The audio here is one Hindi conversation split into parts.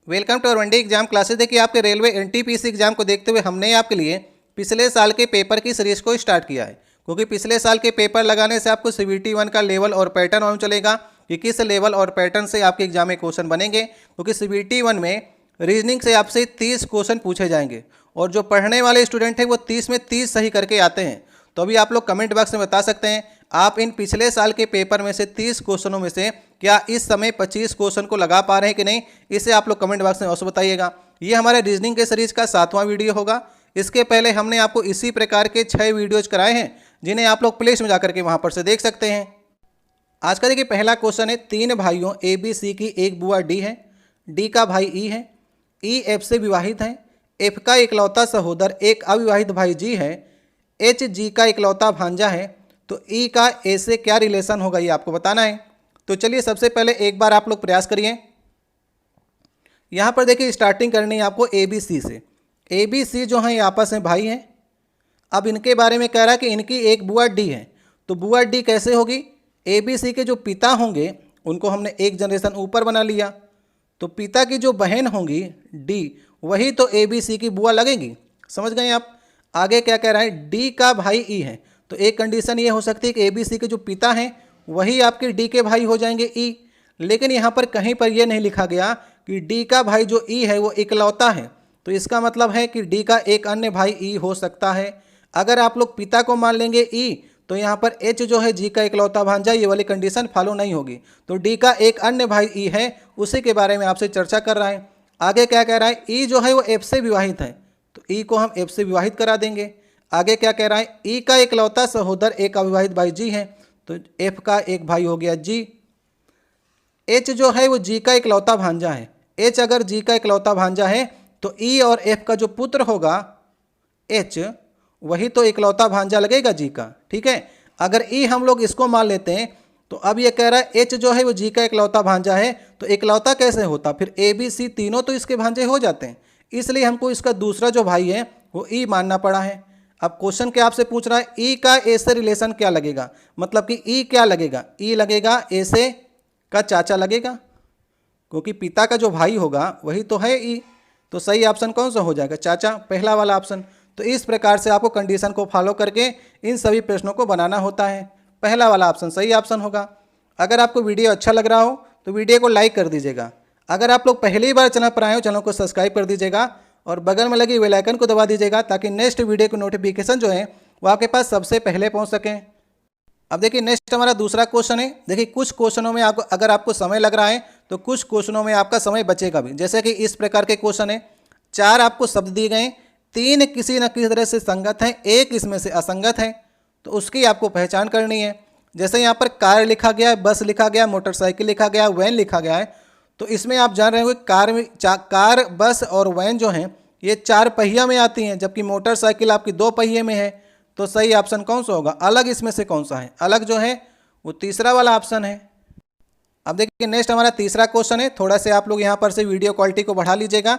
Welcome to one day exam classes. देखिए आपके रेलवे एनटीपीसी एग्जाम को देखते हुए हमने आपके लिए पिछले साल के पेपर की सीरीज को स्टार्ट किया है, क्योंकि पिछले साल के पेपर लगाने से आपको CBT 1 का लेवल और पैटर्न मालूम चलेगा कि किस लेवल और पैटर्न से आपके एग्जाम में क्वेश्चन बनेंगे। क्योंकि CBT 1 में रीजनिंग से आपसे 30 क्वेश्चन पूछे जाएंगे और जो पढ़ने वाले स्टूडेंट हैं वो 30 में 30 सही करके आते हैं। तो अभी आप लोग कमेंट बॉक्स में बता सकते हैं आप इन पिछले साल के पेपर में से 30 क्वेश्चनों में से क्या इस समय 25 क्वेश्चन को लगा पा रहे हैं कि नहीं, इसे आप लोग कमेंट बॉक्स में अवश्य बताइएगा। ये हमारे रीजनिंग के सीरीज का 7वां वीडियो होगा। इसके पहले हमने आपको इसी प्रकार के 6 वीडियोज कराए हैं जिन्हें आप लोग प्ले में जाकर के वहाँ पर से देख सकते हैं। आज का देखिए पहला क्वेश्चन है, 3 भाइयों ABC की एक बुआ D है, D का भाई E है, E F से विवाहित है, F का इकलौता सहोदर एक अविवाहित भाई G है, H G का इकलौता भांजा है, तो E का A से क्या रिलेशन होगा ये आपको बताना है। तो चलिए सबसे पहले एक बार आप लोग प्रयास करिए। यहाँ पर देखिए स्टार्टिंग करनी है आपको ABC से। ABC जो हैं ये आपस में भाई हैं। अब इनके बारे में कह रहा है कि इनकी एक बुआ D है, तो बुआ D कैसे होगी? ABC के जो पिता होंगे उनको हमने एक जनरेशन ऊपर बना लिया, तो पिता की जो बहन होंगी D वही तो ABC की बुआ लगेगी। समझ गए आप? आगे क्या कह रहा है, D का भाई E है, तो एक कंडीशन ये हो सकती है कि ABC के जो पिता हैं वही आपके D के भाई हो जाएंगे E। लेकिन यहाँ पर कहीं पर यह नहीं लिखा गया कि D का भाई जो E है वो इकलौता है, तो इसका मतलब है कि D का एक अन्य भाई E हो सकता है। अगर आप लोग पिता को मान लेंगे E तो यहाँ पर H जो है G का इकलौता भांजा, ये वाली कंडीशन फॉलो नहीं होगी। तो D का एक अन्य भाई E है, उसी के बारे में आपसे चर्चा कर रहा है। आगे क्या कह रहा है, E जो है वो F से विवाहित है, तो E को हम F से विवाहित करा देंगे। आगे क्या कह रहा है, E का इकलौता सहोदर एक अविवाहित भाई G है, तो F का एक भाई हो गया G। H जो है वो G का इकलौता भांजा है। H अगर G का इकलौता भांजा है तो E और F का जो पुत्र होगा H वही तो इकलौता भांजा लगेगा G का। ठीक है, अगर E हम लोग इसको मान लेते हैं तो अब ये कह रहा है H जो है वो G का इकलौता भांजा है, तो इकलौता कैसे होता, फिर ABC तीनों तो इसके भांजे हो जाते हैं, इसलिए हमको इसका दूसरा जो भाई है वो E मानना पड़ा है। अब क्वेश्चन क्या आपसे पूछ रहा है, E का A से रिलेशन क्या लगेगा, मतलब कि E क्या लगेगा, E लगेगा A से का चाचा लगेगा, क्योंकि पिता का जो भाई होगा वही तो है E। तो सही ऑप्शन कौन सा हो जाएगा, चाचा, पहला वाला ऑप्शन। तो इस प्रकार से आपको कंडीशन को फॉलो करके इन सभी प्रश्नों को बनाना होता है। पहला वाला ऑप्शन सही ऑप्शन होगा। अगर आपको वीडियो अच्छा लग रहा हो तो वीडियो को लाइक कर दीजिएगा। अगर आप लोग पहली बार चैनल पर आए हो, चैनल को सब्सक्राइब कर दीजिएगा और बगल में लगी बेल आइकन को दबा दीजिएगा, ताकि नेक्स्ट वीडियो की नोटिफिकेशन जो है वो आपके पास सबसे पहले पहुंच सकें। अब देखिए नेक्स्ट हमारा दूसरा क्वेश्चन है। देखिए कुछ क्वेश्चनों में आपको अगर आपको समय लग रहा है तो कुछ क्वेश्चनों में आपका समय बचेगा भी। जैसे कि इस प्रकार के क्वेश्चन है, 4 आपको शब्द दिए गए, 3 किसी न किसी तरह से संगत हैं, 1 इसमें से असंगत है, तो उसकी आपको पहचान करनी है। जैसे यहाँ पर कार लिखा गया है, बस लिखा गया, मोटरसाइकिल लिखा गया, वैन लिखा गया है, तो इसमें आप जान रहे होंगे कार, बस और वैन जो हैं ये 4 पहिया में आती हैं, जबकि मोटरसाइकिल आपकी 2 पहिए में है। तो सही ऑप्शन कौन सा होगा, अलग इसमें से कौन सा है, अलग जो है वो तीसरा वाला ऑप्शन है। अब देखिए नेक्स्ट हमारा तीसरा क्वेश्चन है। थोड़ा से आप लोग यहाँ पर से वीडियो क्वालिटी को बढ़ा लीजिएगा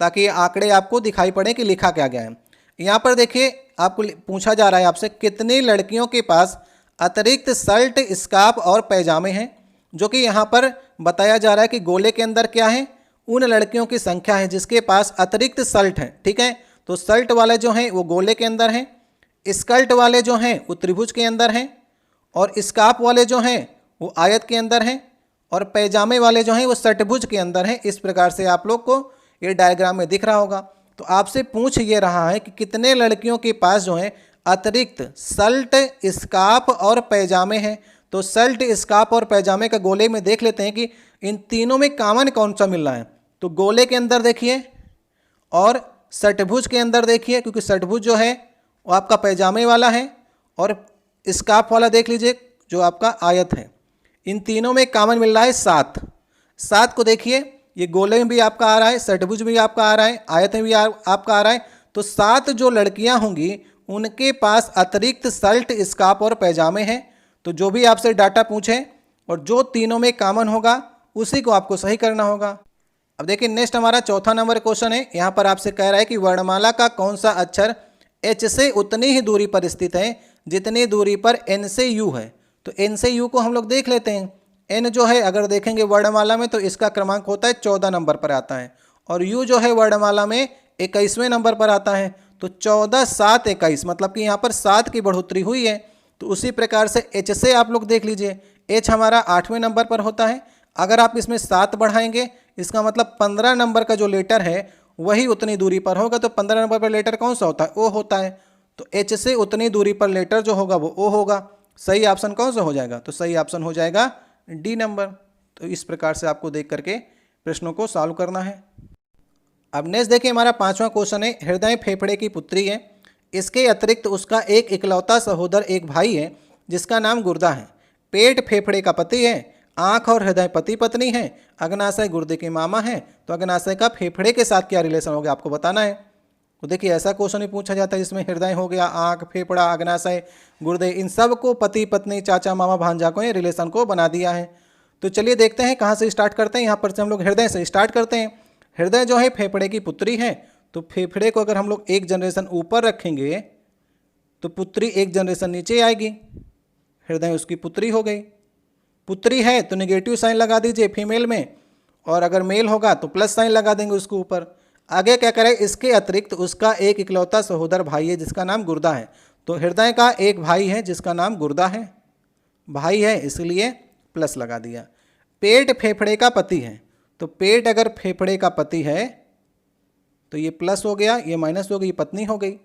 ताकि आंकड़े आपको दिखाई पड़े कि लिखा क्या गया है। यहाँ पर देखिए आपको पूछा जा रहा है आपसे, कितनी लड़कियों के पास अतिरिक्त शर्ट, स्कार्फ और पैजामे हैं, जो कि यहाँ पर बताया जा रहा है कि गोले के अंदर क्या है, उन लड़कियों की संख्या है जिसके पास अतिरिक्त शर्ट है। ठीक है, तो शर्ट वाले जो हैं वो गोले के अंदर हैं, स्कर्ट वाले जो हैं वो त्रिभुज के अंदर हैं, और स्कार्फ वाले जो हैं वो आयत के अंदर हैं, और पैजामे वाले जो हैं वो षटभुज के अंदर हैं। इस प्रकार से आप लोग को ये डायग्राम में दिख रहा होगा। तो आपसे पूछ ये रहा है कि कितने लड़कियों के पास जो है अतिरिक्त शर्ट, स्कार्फ और पैजामे हैं। तो शर्ट, स्कार्फ और पैजामे का गोले में देख लेते हैं कि इन तीनों में कॉमन कौन सा मिल रहा है। तो गोले के अंदर देखिए और षटभुज के अंदर देखिए, क्योंकि षटभुज जो है वो आपका पैजामे वाला है, और स्कार्फ वाला देख लीजिए जो आपका आयत है। इन तीनों में कॉमन मिल रहा है 7। 7 को देखिए, ये गोले में भी आपका आ रहा है, षटभुज भी आपका आ रहा है, आयत में भी आपका आ रहा है। तो 7 जो लड़कियां होंगी उनके पास अतिरिक्त शर्ट, स्कार्फ और पैजामे हैं। तो जो भी आपसे डाटा पूछे और जो तीनों में कॉमन होगा उसी को आपको सही करना होगा। अब देखिए नेक्स्ट हमारा चौथा नंबर क्वेश्चन है। यहाँ पर आपसे कह रहा है कि वर्णमाला का कौन सा अक्षर H से उतनी ही दूरी पर स्थित है जितनी दूरी पर N से U है। तो N से U को हम लोग देख लेते हैं। N जो है अगर देखेंगे वर्णमाला में तो इसका क्रमांक होता है 14 नंबर पर आता है, और यू जो है वर्णमाला में 21वें नंबर पर आता है। तो 14, 7, 21 मतलब कि यहाँ पर 7 की बढ़ोतरी हुई है। तो उसी प्रकार से एच से आप लोग देख लीजिए, एच हमारा 8वें नंबर पर होता है। अगर आप इसमें 7 बढ़ाएंगे इसका मतलब 15 नंबर का जो लेटर है वही उतनी दूरी पर होगा। तो 15 नंबर पर लेटर कौन सा होता है? ओ होता है। तो एच से उतनी दूरी पर लेटर जो होगा वो ओ होगा। सही ऑप्शन कौन सा हो जाएगा? तो सही ऑप्शन हो जाएगा डी नंबर। तो इस प्रकार से आपको देख करके प्रश्नों को सॉल्व करना है। अब नेक्स्ट देखिए, हमारा 5वां क्वेश्चन है, हृदय फेफड़े की पुत्री है। इसके अतिरिक्त उसका एक इकलौता सहोदर एक भाई है जिसका नाम गुर्दा है। पेट फेफड़े का पति है, आँख और हृदय पति पत्नी है, अग्नाशय गुर्दे के मामा है। तो अग्नाशय का फेफड़े के साथ क्या रिलेशन हो गया आपको बताना है। तो देखिए ऐसा क्वेश्चन ही पूछा जाता है जिसमें हृदय हो गया, आँख, फेफड़ा, अग्नाशय, गुर्दे, इन सब को पति पत्नी, चाचा, मामा, भांजा को रिलेशन को बना दिया है। तो चलिए देखते हैं कहाँ से स्टार्ट करते हैं। यहाँ पर से हम लोग हृदय से स्टार्ट करते हैं। हृदय जो है फेफड़े की पुत्री है। तो फेफड़े को अगर हम लोग एक जनरेशन ऊपर रखेंगे तो पुत्री एक जनरेशन नीचे आएगी। हृदय उसकी पुत्री हो गई। पुत्री है तो नेगेटिव साइन लगा दीजिए फीमेल में, और अगर मेल होगा तो प्लस साइन लगा देंगे उसके ऊपर। आगे क्या करें, इसके अतिरिक्त उसका एक इकलौता सहोदर भाई है जिसका नाम गुर्दा है। तो हृदय का एक भाई है जिसका नाम गुर्दा है, भाई है इसलिए प्लस लगा दिया। पेट फेफड़े का पति है। तो पेट अगर फेफड़े का पति है तो ये प्लस हो गया, ये माइनस हो गई, पत्नी हो गई।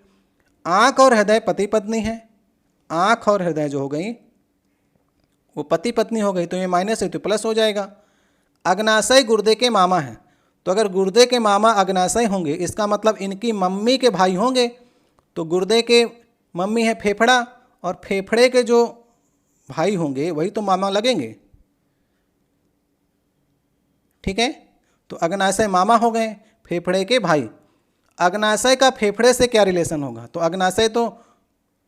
आँख और हृदय पति पत्नी है, आँख और हृदय जो हो गई वो पति पत्नी हो गई, तो ये माइनस है तो प्लस हो जाएगा। अग्नाशय गुर्दे के मामा हैं। तो अगर गुर्दे के मामा अग्नाशय होंगे इसका मतलब इनकी मम्मी के भाई होंगे। तो गुर्दे के मम्मी है फेफड़ा, और फेफड़े के जो भाई होंगे वही तो मामा लगेंगे, ठीक है। तो अग्नाशय मामा हो गए, फेफड़े के भाई। अग्नाशय का फेफड़े से क्या रिलेशन होगा? तो अग्नाशय तो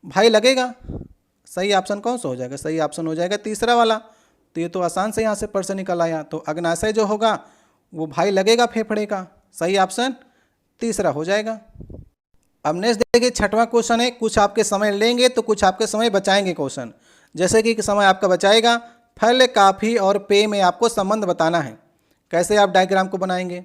भाई लगेगा। सही ऑप्शन कौन सा हो जाएगा? सही ऑप्शन हो जाएगा तीसरा वाला। तो ये तो आसान से यहाँ से पर से निकल आया। तो अग्नाशय जो होगा वो भाई लगेगा फेफड़े का। सही ऑप्शन तीसरा हो जाएगा। अब नेक्स्ट देखिए 6वां क्वेश्चन है। कुछ आपके समय लेंगे तो कुछ आपके समय बचाएंगे क्वेश्चन। जैसे कि समय आपका बचाएगा, फल, काफ़ी और पेय में आपको संबंध बताना है। कैसे आप डायग्राम को बनाएंगे?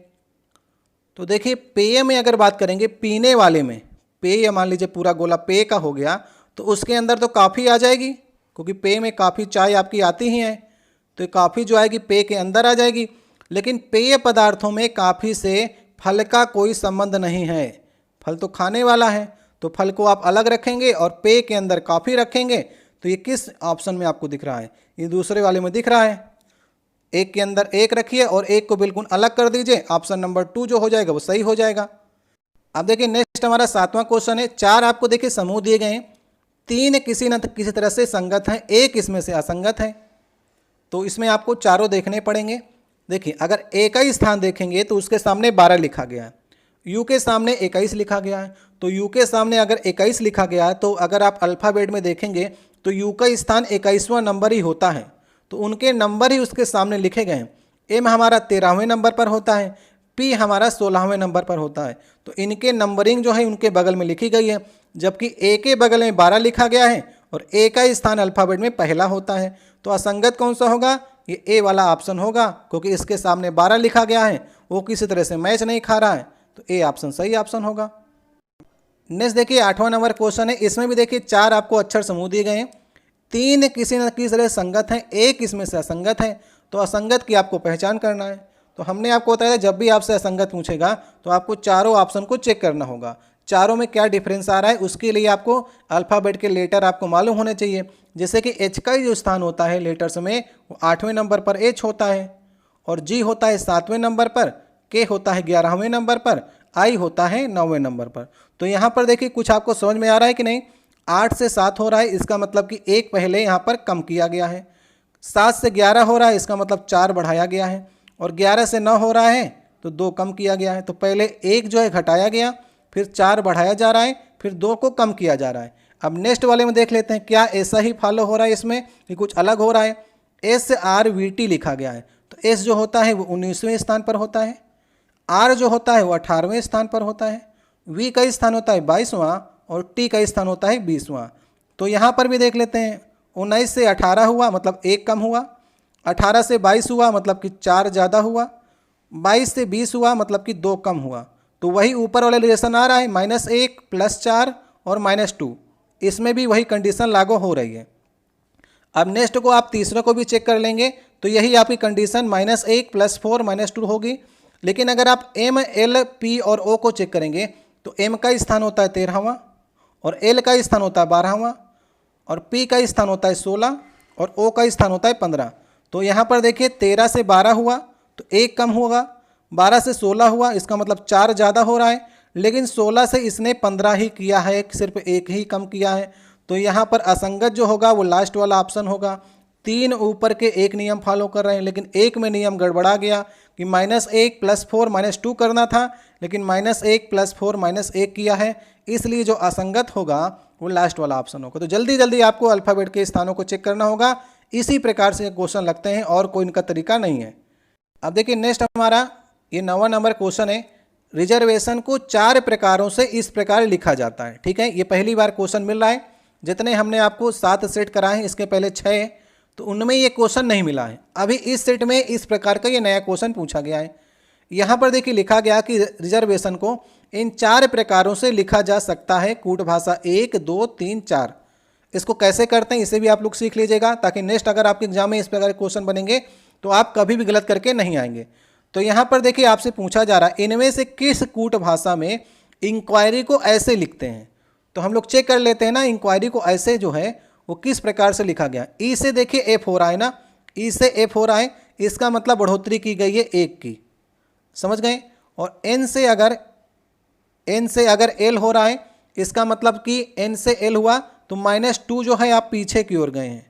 तो देखिए पेय में अगर बात करेंगे, पीने वाले में पेय, मान लीजिए पूरा गोला पेय का हो गया तो उसके अंदर तो काफ़ी आ जाएगी, क्योंकि पेय में काफ़ी चाय आपकी आती ही है। तो ये काफ़ी जो आएगी पेय के अंदर आ जाएगी। लेकिन पेय पदार्थों में काफ़ी से फल का कोई संबंध नहीं है। फल तो खाने वाला है, तो फल को आप अलग रखेंगे और पेय के अंदर काफ़ी रखेंगे। तो ये किस ऑप्शन में आपको दिख रहा है? ये दूसरे वाले में दिख रहा है। एक के अंदर एक रखिए और एक को बिल्कुल अलग कर दीजिए। ऑप्शन नंबर 2 जो हो जाएगा वो सही हो जाएगा। अब देखिए नेक्स्ट हमारा 7वां क्वेश्चन है। 4 आपको देखिए समूह दिए गए हैं, 3 किसी न किसी तरह से संगत हैं, एक इसमें से असंगत है। तो इसमें आपको चारों देखने पड़ेंगे। देखिए अगर एक ही स्थान देखेंगे तो उसके सामने 12 लिखा गया है, यू के सामने 21 लिखा गया है। तो यू के सामने अगर 21 लिखा गया है तो अगर आप अल्फ़ाबेट में देखेंगे तो यू का स्थान 21वां नंबर ही होता है। तो उनके नंबर ही उसके सामने लिखे गए हैं। एम हमारा 13वें नंबर पर होता है, पी हमारा 16वें नंबर पर होता है। तो इनके नंबरिंग जो है उनके बगल में लिखी गई है। जबकि ए के बगल में 12 लिखा गया है और ए का स्थान अल्फ़ाबेट में पहला होता है। तो असंगत कौन सा होगा? ये ए वाला ऑप्शन होगा, क्योंकि इसके सामने 12 लिखा गया है, वो किसी तरह से मैच नहीं खा रहा है। तो ए ऑप्शन सही ऑप्शन होगा। नेक्स्ट देखिए 8वां नंबर क्वेश्चन है। इसमें भी देखिए 4 आपको अक्षर समूह दिए गए हैं, 3 किसी न किसी तरह संगत हैं, एक इसमें से असंगत है। तो असंगत की आपको पहचान करना है। तो हमने आपको बताया जब भी आपसे असंगत पूछेगा तो आपको चारों ऑप्शन को चेक करना होगा, चारों में क्या डिफरेंस आ रहा है। उसके लिए आपको अल्फ़ाबेट के लेटर आपको मालूम होने चाहिए। जैसे कि एच का जो स्थान होता है लेटर्स में वो 8वें नंबर पर एच होता है, और जी होता है 7वें नंबर पर, के होता है 11वें नंबर पर, आई होता है 9वें नंबर पर। तो यहाँ पर देखिए कुछ आपको समझ में आ रहा है कि नहीं? 8 से 7 हो रहा है, इसका मतलब कि एक पहले यहाँ पर कम किया गया है। 7 से 11 हो रहा है, इसका मतलब 4 बढ़ाया गया है। और 11 से 9 हो रहा है तो 2 कम किया गया है। तो पहले एक जो है घटाया गया, फिर 4 बढ़ाया जा रहा है, फिर 2 को कम किया जा रहा है। अब नेक्स्ट वाले में देख लेते हैं क्या ऐसा ही फॉलो हो रहा है इसमें कि कुछ अलग हो रहा है। एस आर वी टी लिखा गया है। तो एस जो होता है वो 19वें स्थान पर होता है, आर जो होता है वो 18वें स्थान पर होता है, वी का स्थान होता है 22वां और टी का स्थान होता है 20वां। तो यहाँ पर भी देख लेते हैं, 19 से 18 हुआ मतलब 1 कम हुआ, 18 से 22 हुआ मतलब कि 4 ज़्यादा हुआ, 22 से 20 हुआ मतलब कि 2 कम हुआ, तो वही ऊपर वाला रिलेशन आ रहा है -1 +4 और -2, इसमें भी वही कंडीशन लागू हो रही है। अब नेक्स्ट को आप तीसरे को भी चेक कर लेंगे तो यही आपकी कंडीशन -1 +4 -2 होगी। लेकिन अगर आप M, L, P और O को चेक करेंगे तो M का स्थान होता है 13वां और L का स्थान होता है 12वां और P का स्थान होता है 16 और O का स्थान होता है 15। तो यहाँ पर देखिए 13 से 12 हुआ तो 1 कम होगा, 12 से 16 हुआ इसका मतलब 4 ज़्यादा हो रहा है, लेकिन 16 से इसने 15 ही किया है, सिर्फ 1 ही कम किया है। तो यहाँ पर असंगत जो होगा वो लास्ट वाला ऑप्शन होगा। 3 ऊपर के 1 नियम फॉलो कर रहे हैं लेकिन 1 में नियम गड़बड़ा गया कि -1 +4 -2 करना था, लेकिन -1 +4 -1 किया है, इसलिए जो असंगत होगा वो लास्ट वाला ऑप्शन होगा। तो जल्दी जल्दी आपको अल्फ़ाबेट के स्थानों को चेक करना होगा, इसी प्रकार से क्वेश्चन लगते हैं और कोई इनका तरीका नहीं है। अब देखिए नेक्स्ट हमारा ये 9वां नंबर क्वेश्चन है। रिजर्वेशन को 4 प्रकारों से इस प्रकार लिखा जाता है। ठीक है, ये पहली बार क्वेश्चन मिल रहा है। जितने हमने आपको 7 सेट कराए हैं इसके पहले 6, तो उनमें ये क्वेश्चन नहीं मिला है। अभी इस सेट में इस प्रकार का ये नया क्वेश्चन पूछा गया है। यहाँ पर देखिए लिखा गया कि रिजर्वेशन को इन 4 प्रकारों से लिखा जा सकता है, कूट भाषा 1, 2, 3, 4। इसको कैसे करते हैं इसे भी आप लोग सीख लीजिएगा, ताकि नेक्स्ट अगर आपके एग्जाम में इस प्रकार के क्वेश्चन बनेंगे तो आप कभी भी गलत करके नहीं आएंगे। तो यहाँ पर देखिए आपसे पूछा जा रहा है इनमें से किस कूट भाषा में इंक्वायरी को ऐसे लिखते हैं। तो हम लोग चेक कर लेते हैं ना, इंक्वायरी को ऐसे जो है वो किस प्रकार से लिखा गया। ई से देखिए एफ हो रहा है ना, ई से एफ हो रहा है, इसका मतलब बढ़ोतरी की गई है 1 की, समझ गए। और एन से अगर एल हो रहा है, इसका मतलब कि एन से एल हुआ तो -2 जो है आप पीछे की ओर गए हैं।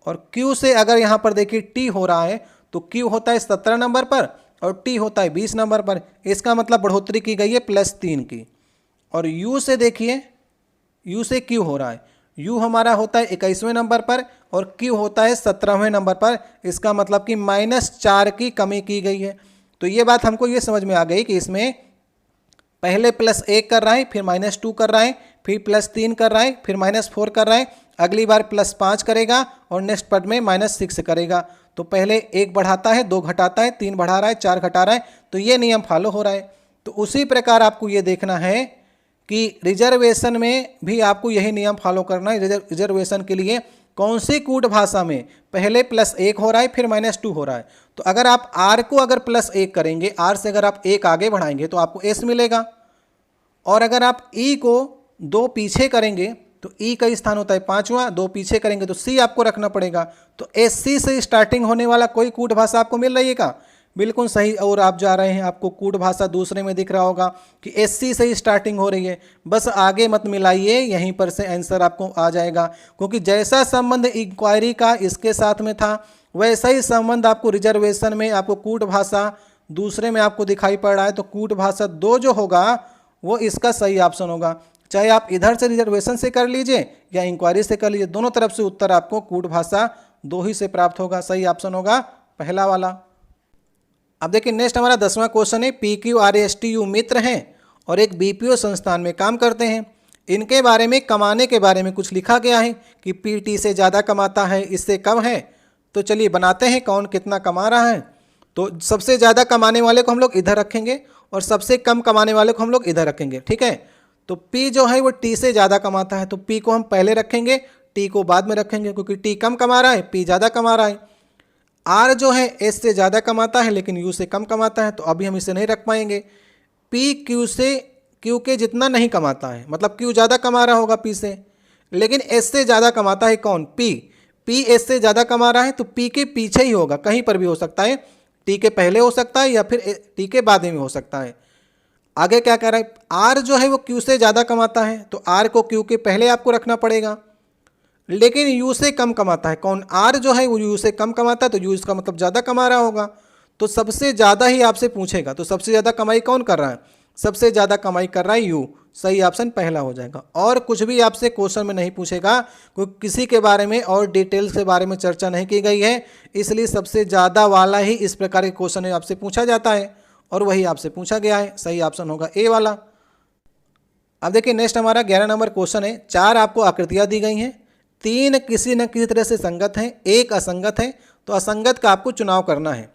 और क्यू से अगर यहाँ पर देखिए टी हो रहा है तो क्यू होता है 17 नंबर पर और टी होता है 20 नंबर पर, इसका मतलब बढ़ोतरी की गई है +3 की। और यू से देखिए, यू से क्यू हो रहा है, यू हमारा होता है 21वें नंबर पर और क्यू होता है 17वें नंबर पर, इसका मतलब कि -4 की कमी की गई है। तो ये बात हमको ये समझ में आ गई कि इसमें पहले +1 कर रहा है, फिर -2 कर रहा है, फिर +3 कर रहा है, फिर -4 कर रहा है, अगली बार +5 करेगा और नेक्स्ट पद में -6 करेगा। तो पहले 1 बढ़ाता है, 2 घटाता है, 3 बढ़ा रहा है, 4 घटा रहा है, तो ये नियम फॉलो हो रहा है। तो उसी प्रकार आपको ये देखना है कि रिजर्वेशन में भी आपको यही नियम फॉलो करना है। रिजर्वेशन के लिए कौन सी कूट भाषा में पहले +1 हो रहा है फिर -2 हो रहा है। तो अगर आप आर को अगर +1 करेंगे, आर से अगर आप 1 आगे बढ़ाएंगे तो आपको एस मिलेगा। और अगर आप ई को 2 पीछे करेंगे तो ई का स्थान होता है 5वां, 2 पीछे करेंगे तो सी आपको रखना पड़ेगा। तो एस सी से स्टार्टिंग होने वाला कोई कूट भाषा आपको मिल रही है क्या? बिल्कुल सही। और आप जा रहे हैं, आपको कूट भाषा दूसरे में दिख रहा होगा कि एस सी से ही स्टार्टिंग हो रही है, बस आगे मत मिलाइए, यहीं पर से आंसर आपको आ जाएगा। क्योंकि जैसा संबंध इंक्वायरी का इसके साथ में था वैसा ही संबंध आपको रिजर्वेशन में, आपको कूट भाषा दूसरे में आपको दिखाई पड़ रहा है। तो कूट भाषा 2 जो होगा वो इसका सही ऑप्शन होगा। चाहे आप इधर से रिजर्वेशन से कर लीजिए या इंक्वायरी से कर लीजिए, दोनों तरफ से उत्तर आपको कूट भाषा 2 ही से प्राप्त होगा। सही ऑप्शन होगा पहला वाला। अब देखिए नेक्स्ट हमारा 10वां क्वेश्चन है। PQRSTU मित्र हैं और एक BPO संस्थान में काम करते हैं। इनके बारे में कमाने के बारे में कुछ लिखा गया है कि PT से ज़्यादा कमाता है, इससे कम है। तो चलिए बनाते हैं कौन कितना कमा रहा है। तो सबसे ज़्यादा कमाने वाले को हम लोग इधर रखेंगे और सबसे कम कमाने वाले को हम लोग इधर रखेंगे, ठीक है। तो P जो है वो T से ज़्यादा कमाता है, तो P को हम पहले रखेंगे, T को बाद में रखेंगे, क्योंकि T कम कमा रहा है, P ज़्यादा कमा रहा है। R जो है S से ज़्यादा कमाता है लेकिन U से कम कमाता है, तो अभी हम इसे नहीं रख पाएंगे। P Q के जितना नहीं कमाता है, मतलब Q ज़्यादा कमा रहा होगा P से, लेकिन S से ज़्यादा कमाता है कौन? P S से ज़्यादा कमा रहा है तो P के पीछे ही होगा, कहीं पर भी हो सकता है, T के पहले हो सकता है या फिर T के बाद में हो सकता है। आगे क्या कह रहा है? R जो है वो Q से ज़्यादा कमाता है, तो R को Q के पहले आपको रखना पड़ेगा, लेकिन U से कम कमाता है कौन? R जो है वो U से कम कमाता है, तो U इसका मतलब ज़्यादा कमा रहा होगा, तो सबसे ज़्यादा ही आपसे पूछेगा। तो सबसे ज़्यादा कमाई कौन कर रहा है? सबसे ज़्यादा कमाई कर रहा है U। सही ऑप्शन पहला हो जाएगा। और कुछ भी आपसे क्वेश्चन में नहीं पूछेगा, क्योंकि किसी के बारे में और डिटेल्स के बारे में चर्चा नहीं की गई है, इसलिए सबसे ज़्यादा वाला ही इस प्रकार के क्वेश्चन में आपसे पूछा जाता है और वही आपसे पूछा गया है। सही ऑप्शन होगा ए वाला। अब देखिए नेक्स्ट हमारा 11 नंबर क्वेश्चन है। 4 आपको आकृतियाँ दी गई हैं, 3 किसी न किसी तरह से संगत हैं, 1 असंगत है, तो असंगत का आपको चुनाव करना है।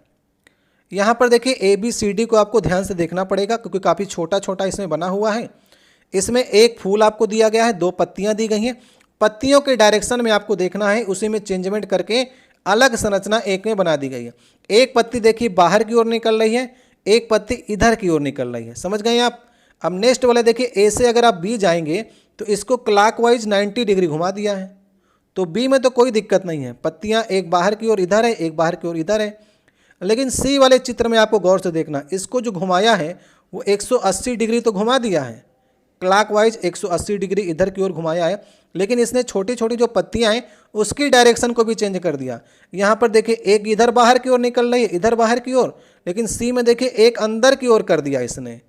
यहाँ पर देखिए ABCD को आपको ध्यान से देखना पड़ेगा क्योंकि काफ़ी छोटा छोटा इसमें बना हुआ है। इसमें एक फूल आपको दिया गया है, 2 पत्तियाँ दी गई हैं। पत्तियों के डायरेक्शन में आपको देखना है, उसी में चेंजमेंट करके अलग संरचना एक में बना दी गई है। एक पत्ती देखिए बाहर की ओर निकल रही है, एक पत्ती इधर की ओर निकल रही है। समझ गए आप। अब नेक्स्ट वाले देखिए ए से अगर आप B जाएंगे तो इसको क्लॉकवाइज 90 डिग्री घुमा दिया है, तो B में तो कोई दिक्कत नहीं है। पत्तियाँ एक बाहर की ओर इधर है, एक बाहर की ओर इधर है। लेकिन C वाले चित्र में आपको गौर से देखना, इसको जो घुमाया है वो 180 डिग्री तो घुमा दिया है, क्लॉकवाइज 180 डिग्री इधर की ओर घुमाया है, लेकिन इसने छोटी छोटी जो पत्तियां हैं उसकी डायरेक्शन को भी चेंज कर दिया। यहाँ पर देखिए एक इधर बाहर की ओर निकल रही है, इधर बाहर की ओर, लेकिन सी में देखिए एक अंदर की ओर कर दिया इसने,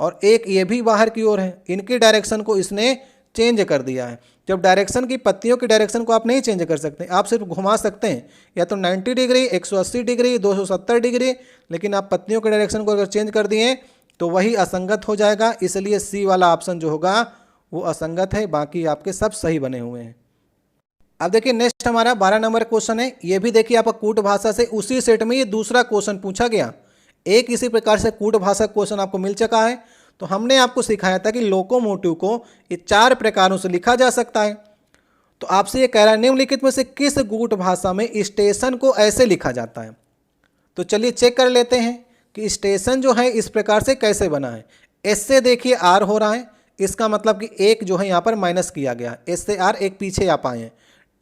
और एक ये भी बाहर की ओर है। इनकी डायरेक्शन को इसने चेंज कर दिया है। जब डायरेक्शन की पत्तियों की डायरेक्शन को आप नहीं चेंज कर सकते, आप सिर्फ घुमा सकते हैं या तो 90 डिग्री, 180 डिग्री, 270 डिग्री, लेकिन आप पत्तियों के डायरेक्शन को अगर चेंज कर दिए तो वही असंगत हो जाएगा। इसलिए सी वाला ऑप्शन जो होगा वो असंगत है, बाकी आपके सब सही बने हुए हैं। अब देखिए नेक्स्ट हमारा 12 नंबर क्वेश्चन है। ये भी देखिए आपका कूट भाषा से उसी सेट में ये दूसरा क्वेश्चन पूछा गया। एक इसी प्रकार से कूट भाषा क्वेश्चन आपको मिल चुका है। तो हमने आपको सिखाया था कि लोकोमोटिव को ये 4 प्रकारों से लिखा जा सकता है। तो आपसे ये कह रहा है निम्नलिखित में से किस कूट भाषा में स्टेशन को ऐसे लिखा जाता है। तो चलिए चेक कर लेते हैं कि स्टेशन जो है इस प्रकार से कैसे बना है। एस से देखिए आर हो रहा है, इसका मतलब कि एक जो है यहाँ पर माइनस किया गया, एस से आर एक पीछे आप आए हैं।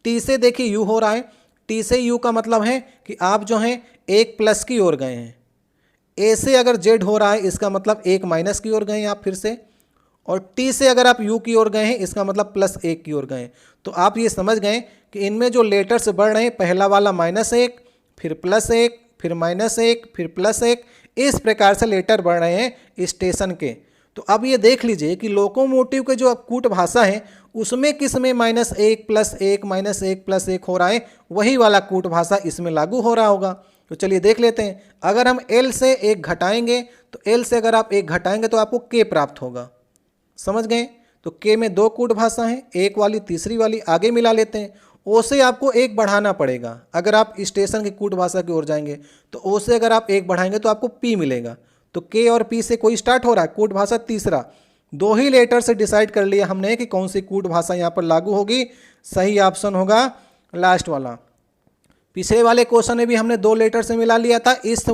टी से देखिए यू हो रहा है, टी से यू का मतलब है कि आप जो हैं एक प्लस की ओर गए हैं। ए से अगर जेड हो रहा है इसका मतलब एक माइनस की ओर गए हैं आप फिर से, और टी से अगर आप यू की ओर गए हैं इसका मतलब प्लस एक की ओर गए। तो आप ये समझ गए कि इनमें जो लेटर्स बढ़ रहे हैं, पहला वाला -1, फिर +1, फिर -1, फिर +1, इस प्रकार से लेटर बढ़ रहे हैं स्टेशन के। तो अब ये देख लीजिए कि लोकोमोटिव के जो कूट भाषा है उसमें किस में -1 +1 -1 +1 हो रहा है, वही वाला कूट भाषा इसमें लागू हो रहा होगा। तो चलिए देख लेते हैं। अगर हम L से 1 घटाएंगे तो L से अगर आप 1 घटाएंगे तो आपको K प्राप्त होगा। समझ गए। तो K में 2 कूट भाषा हैं, एक वाली तीसरी वाली आगे मिला लेते हैं। O से आपको 1 बढ़ाना पड़ेगा। अगर आप स्टेशन की कूट भाषा की ओर जाएंगे तो O से अगर आप 1 बढ़ाएंगे तो आपको P मिलेगा। तो K और P से कोई स्टार्ट हो रहा है, कूट भाषा तीसरा। 2 ही लेटर से डिसाइड कर लिया हमने कि कौन सी कूट भाषा यहाँ पर लागू होगी। सही ऑप्शन होगा लास्ट वाला। पिछले वाले क्वेश्चन में भी हमने 2 लेटर से मिला लिया था, इस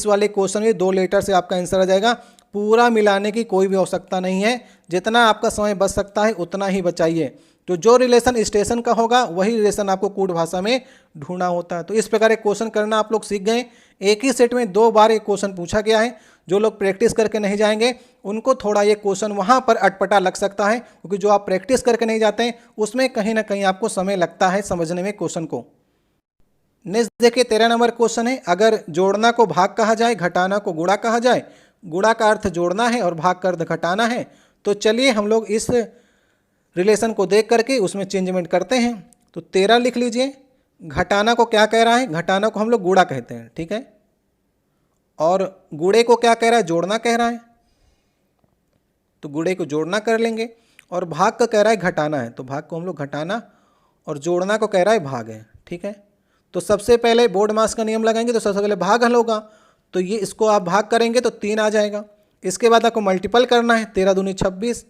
वाले क्वेश्चन में 2 लेटर से आपका आंसर आ जाएगा। पूरा मिलाने की कोई भी आवश्यकता नहीं है, जितना आपका समय बच सकता है उतना ही बचाइए। तो जो रिलेशन स्टेशन का होगा वही रिलेशन आपको कूट भाषा में ढूंढना होता है। तो इस प्रकार एक क्वेश्चन करना आप लोग सीख गए। एक ही सेट में 2 बार एक क्वेश्चन पूछा गया है। जो लोग प्रैक्टिस करके नहीं जाएंगे उनको थोड़ा ये क्वेश्चन वहाँ पर अटपटा लग सकता है, क्योंकि जो आप प्रैक्टिस करके नहीं जाते हैं उसमें कहीं ना कहीं आपको समय लगता है समझने में क्वेश्चन को। नेक्स्ट देखिए 13 नंबर क्वेश्चन है। अगर जोड़ना को भाग कहा जाए, घटाना को गुणा कहा जाए, गुणा का अर्थ जोड़ना है और भाग का अर्थ घटाना है, तो चलिए हम लोग इस रिलेशन को देख करके उसमें चेंजमेंट करते हैं। तो 13 लिख लीजिए। घटाना को क्या कह रहा है, घटाना को हम लोग गुणा कहते हैं, ठीक है। और गुणे को क्या कह रहा है, जोड़ना कह रहा है, तो गुणे को जोड़ना कर लेंगे। और भाग का कह रहा है घटाना है, तो भाग को हम लोग घटाना, और जोड़ना को कह रहा है भाग है, ठीक है। तो सबसे पहले बोर्ड मास का नियम लगाएंगे तो सबसे पहले भाग हल होगा, तो ये इसको आप भाग करेंगे तो 3 आ जाएगा। इसके बाद आपको मल्टीपल करना है, 13 दूनी 26,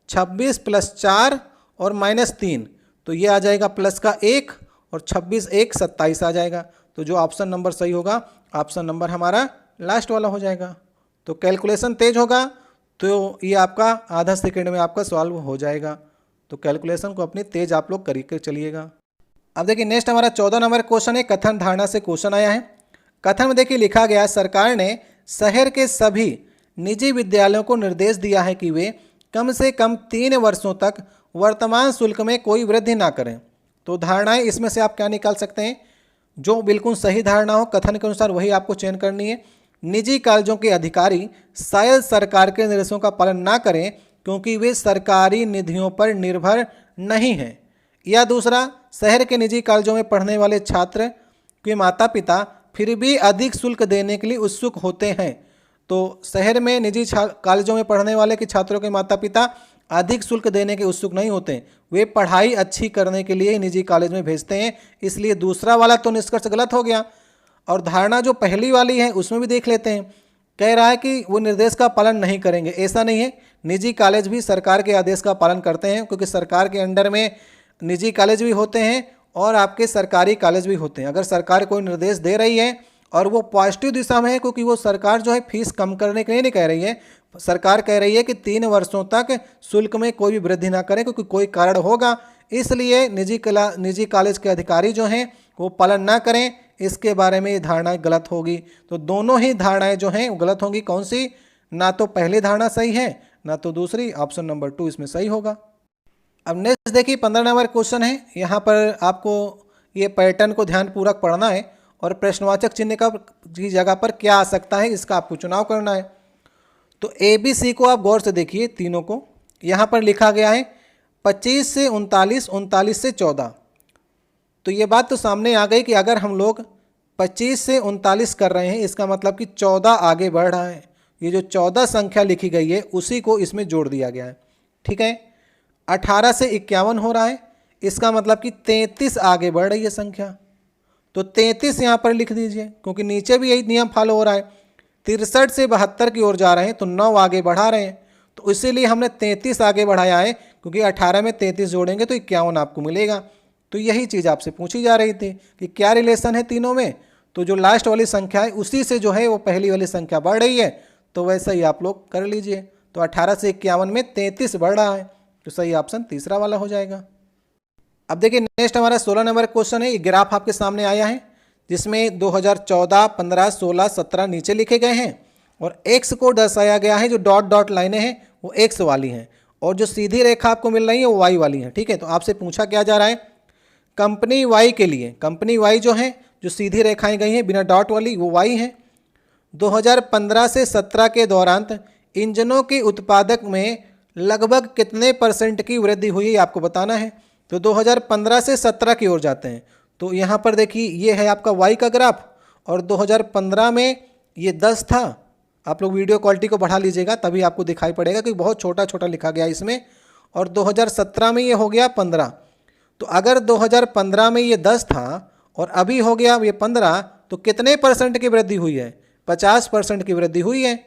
26 + 4 और -3, तो ये आ जाएगा प्लस का 1, और 26 1 27 आ जाएगा। तो जो ऑप्शन नंबर सही होगा, ऑप्शन नंबर हमारा लास्ट वाला हो जाएगा। तो कैलकुलेशन तेज होगा तो ये आपका आधा सेकेंड में आपका सॉल्व हो जाएगा। तो कैलकुलेशन को अपनी तेज आप लोग करके चलिएगा। अब देखिए नेक्स्ट हमारा 14 नंबर क्वेश्चन है। कथन धारणा से क्वेश्चन आया है। कथन में देखिए लिखा गया है, सरकार ने शहर के सभी निजी विद्यालयों को निर्देश दिया है कि वे कम से कम 3 वर्षों तक वर्तमान शुल्क में कोई वृद्धि ना करें। तो धारणाएं इसमें से आप क्या निकाल सकते हैं, जो बिल्कुल सही धारणा हो कथन के अनुसार वही आपको चयन करनी है। निजी कॉलेजों के अधिकारी शायद सरकार के निर्देशों का पालन ना करें क्योंकि वे सरकारी निधियों पर निर्भर नहीं हैं। या दूसरा, शहर के निजी कॉलेजों में पढ़ने वाले छात्र के माता पिता फिर भी अधिक शुल्क देने के लिए उत्सुक होते हैं। तो शहर में निजी कॉलेजों में पढ़ने वाले के छात्रों के माता पिता अधिक शुल्क देने के उत्सुक नहीं होते, वे पढ़ाई अच्छी करने के लिए निजी कॉलेज में भेजते हैं। इसलिए दूसरा वाला तो निष्कर्ष गलत हो गया। और धारणा जो पहली वाली है उसमें भी देख लेते हैं। कह रहा है कि वो निर्देश का पालन नहीं करेंगे। ऐसा नहीं है, निजी कॉलेज भी सरकार के आदेश का पालन करते हैं, क्योंकि सरकार के अंडर में निजी कॉलेज भी होते हैं और आपके सरकारी कॉलेज भी होते हैं। अगर सरकार कोई निर्देश दे रही है और वो पॉजिटिव दिशा में है, क्योंकि वो सरकार जो है फीस कम करने के लिए नहीं कह रही है, सरकार कह रही है कि 3 वर्षों तक शुल्क में कोई भी वृद्धि ना करें, क्योंकि कोई कारण होगा, इसलिए निजी कॉलेज के अधिकारी जो हैं वो पालन ना करें। इसके बारे में ये धारणा गलत होगी। तो दोनों ही धारणाएं जो हैं वो गलत होंगी। कौन सी? ना तो पहली धारणा सही है ना तो दूसरी। ऑप्शन नंबर 2 इसमें सही होगा। अब नेक्स्ट देखिए 15 नंबर क्वेश्चन है। यहाँ पर आपको ये पैटर्न को ध्यानपूर्वक पढ़ना है और प्रश्नवाचक चिन्ह की जगह पर क्या आ सकता है इसका आपको चुनाव करना है। तो ABC को आप गौर से देखिए, तीनों को। यहाँ पर लिखा गया है 25 से 39, 39 से 14। तो ये बात तो सामने आ गई कि अगर हम लोग 25 से 39 कर रहे हैं, इसका मतलब कि 14 आगे बढ़ रहा है। ये जो 14 संख्या लिखी गई है उसी को इसमें जोड़ दिया गया है। ठीक है। 18 से 51 हो रहा है, इसका मतलब कि 33 आगे बढ़ रही है संख्या। तो 33 यहाँ पर लिख दीजिए, क्योंकि नीचे भी यही नियम फॉलो हो रहा है। 63 से 72 की ओर जा रहे हैं तो 9 आगे बढ़ा रहे हैं, तो इसीलिए हमने 33 आगे बढ़ाया है, क्योंकि 18 में 33 जोड़ेंगे तो 51 आपको मिलेगा। तो यही चीज़ आपसे पूछी जा रही थी कि क्या रिलेशन है तीनों में। तो जो लास्ट वाली संख्या है उसी से जो है वो पहली वाली संख्या बढ़ रही है, तो वैसा ही आप लोग कर लीजिए। तो 18 से 51 में 33 बढ़ रहा है, तो सही ऑप्शन तीसरा वाला हो जाएगा। अब देखिए नेक्स्ट हमारा 16 नंबर क्वेश्चन है। ये ग्राफ आपके सामने आया है जिसमें 2014, 15, 16, 17 नीचे लिखे गए हैं और एक्स को दर्शाया गया है। जो डॉट डॉट लाइनें हैं वो एक्स वाली हैं और जो सीधी रेखा आपको मिल रही है वो वाई वाली है। ठीक है। तो आपसे पूछा क्या जा रहा है, कंपनी वाई के लिए, कंपनी वाई जो है जो सीधी रेखाएं गई हैं बिना डॉट वाली वो वाई है। 2015 से 17 के दौरान इंजनों के उत्पादक में लगभग कितने % की वृद्धि हुई है आपको बताना है। तो 2015 से 17 की ओर जाते हैं। तो यहाँ पर देखिए ये है आपका वाई का ग्राफ और 2015 में ये 10 था। आप लोग वीडियो क्वालिटी को बढ़ा लीजिएगा तभी आपको दिखाई पड़ेगा, क्योंकि बहुत छोटा छोटा लिखा गया इसमें। और 2017 में ये हो गया 15। तो अगर 2015 में ये 10 था और अभी हो गया ये 15, तो कितने % की वृद्धि हुई है? 50% की वृद्धि हुई है।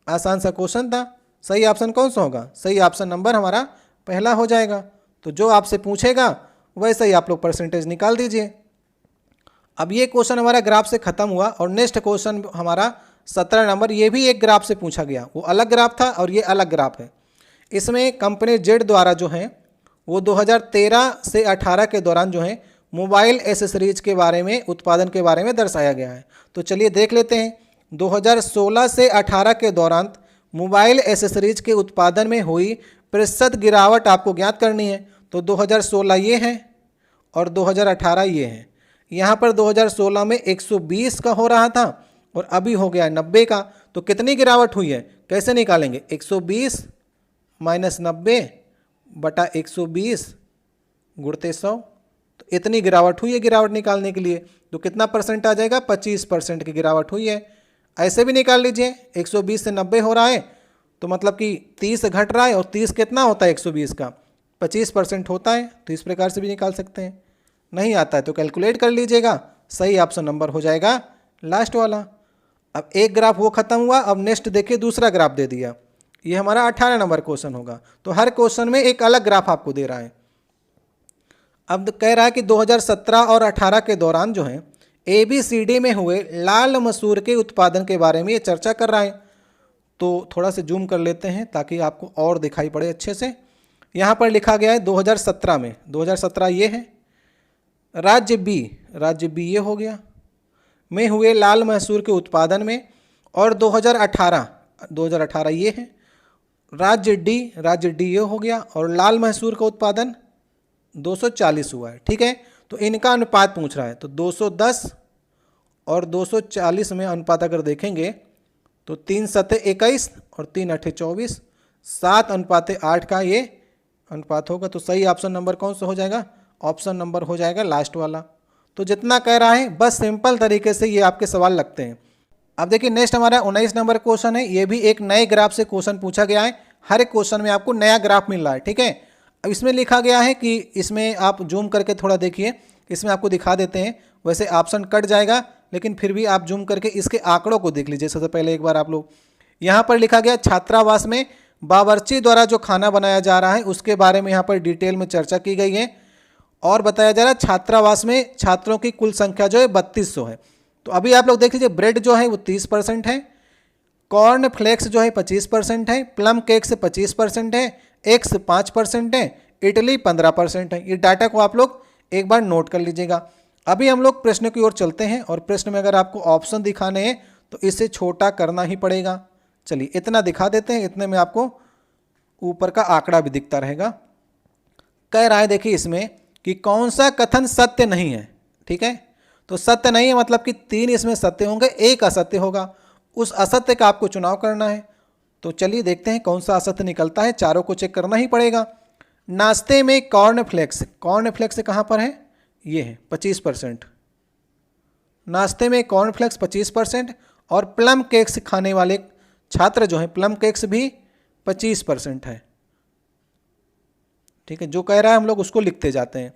आसान सा क्वेश्चन था। सही ऑप्शन कौन सा होगा? सही ऑप्शन नंबर हमारा पहला हो जाएगा। तो जो आपसे पूछेगा वैसे ही आप लोग % निकाल दीजिए। अब ये क्वेश्चन हमारा ग्राफ से खत्म हुआ और नेक्स्ट क्वेश्चन हमारा 17 नंबर, ये भी एक ग्राफ से पूछा गया। वो अलग ग्राफ था और ये अलग ग्राफ है। इसमें कंपनी जेड द्वारा जो है वो 2013 से 18 के दौरान जो है मोबाइल एसेसरीज के बारे में, उत्पादन के बारे में दर्शाया गया है। तो चलिए देख लेते हैं। 2016 से 18 के दौरान मोबाइल एसेसरीज के उत्पादन में हुई प्रतिशत गिरावट आपको ज्ञात करनी है। तो 2016 ये है और 2018 ये है। यहाँ पर 2016 में 120 का हो रहा था और अभी हो गया 90 का। तो कितनी गिरावट हुई है कैसे निकालेंगे? 120 माइनस 90 बटा 120 गुणते 100। तो इतनी गिरावट हुई है। गिरावट निकालने के लिए तो कितना % आ जाएगा? 25% की गिरावट हुई है। ऐसे भी निकाल लीजिए। 120 से 90 हो रहा है तो मतलब कि 30 घट रहा है और 30 कितना होता है 120 का? 25% होता है। तो इस प्रकार से भी निकाल सकते हैं। नहीं आता है तो कैलकुलेट कर लीजिएगा। सही ऑप्शन नंबर हो जाएगा लास्ट वाला। अब एक ग्राफ वो खत्म हुआ। अब नेक्स्ट देखिए दूसरा ग्राफ दे दिया। ये हमारा 18 नंबर क्वेश्चन होगा। तो हर क्वेश्चन में एक अलग ग्राफ आपको दे रहा है। अब कह रहा है कि 2017 और 18 के दौरान जो है ABCD में हुए लाल मसूर के उत्पादन के बारे में ये चर्चा कर रहा है। तो थोड़ा से जूम कर लेते हैं ताकि आपको और दिखाई पड़े अच्छे से। यहाँ पर लिखा गया है 2017 में, 2017 ये है। राज्य बी ये हो गया में हुए लाल मसूर के उत्पादन में, और 2018 ये है। राज्य डी ये हो गया और लाल मसूर का उत्पादन 240 हुआ है। ठीक है। तो इनका अनुपात पूछ रहा है। तो 210 और 240 में अनुपात अगर देखेंगे तो 3 सते 21 और 3 अठे 24, 7:8 का ये अनुपात होगा। तो सही ऑप्शन नंबर कौन सा हो जाएगा? ऑप्शन नंबर हो जाएगा लास्ट वाला। तो जितना कह रहा है बस सिंपल तरीके से ये आपके सवाल लगते हैं। अब देखिए नेक्स्ट हमारा 19 नंबर क्वेश्चन है। ये भी एक नए ग्राफ से क्वेश्चन पूछा गया है। हर एक क्वेश्चन में आपको नया ग्राफ मिल रहा है। ठीक है। अब इसमें लिखा गया है कि इसमें आप जूम करके थोड़ा देखिए, इसमें आपको दिखा देते हैं। वैसे ऑप्शन कट जाएगा लेकिन फिर भी आप जूम करके इसके आंकड़ों को देख लीजिए। सबसे पहले एक बार आप लोग यहाँ पर लिखा गया छात्रावास में बावर्ची द्वारा जो खाना बनाया जा रहा है उसके बारे में यहाँ पर डिटेल में चर्चा की गई है और बताया जा रहा है छात्रावास में छात्रों की कुल संख्या जो है 3200 है। तो अभी आप लोग देख लीजिए, ब्रेड जो है वो 30% है, कॉर्न फ्लेक्स जो है 25% है, प्लम केक्स 25% है, एग्स 5% है, इडली 15% है। ये डाटा को आप लोग एक बार नोट कर लीजिएगा। अभी हम लोग प्रश्न की ओर चलते हैं और प्रश्न में अगर आपको ऑप्शन दिखाने हैं तो इसे छोटा करना ही पड़ेगा। चलिए इतना दिखा देते हैं, इतने में आपको ऊपर का आंकड़ा भी दिखता रहेगा। कह रहा है देखिए इसमें कि कौन सा कथन सत्य नहीं है। ठीक है, तो सत्य नहीं है मतलब कि 3 इसमें सत्य होंगे, 1 असत्य होगा। उस असत्य का आपको चुनाव करना है। तो चलिए देखते हैं कौन सा असत्य निकलता है, चारों को चेक करना ही पड़ेगा। नाश्ते में कॉर्न फ्लेक्स कहाँ पर है, ये है 25%। नाश्ते में कॉर्न फ्लेक्स 25% और प्लम केक्स खाने वाले छात्र जो हैं प्लम केक्स भी 25% है। ठीक है, जो कह रहा है हम लोग उसको लिखते जाते हैं।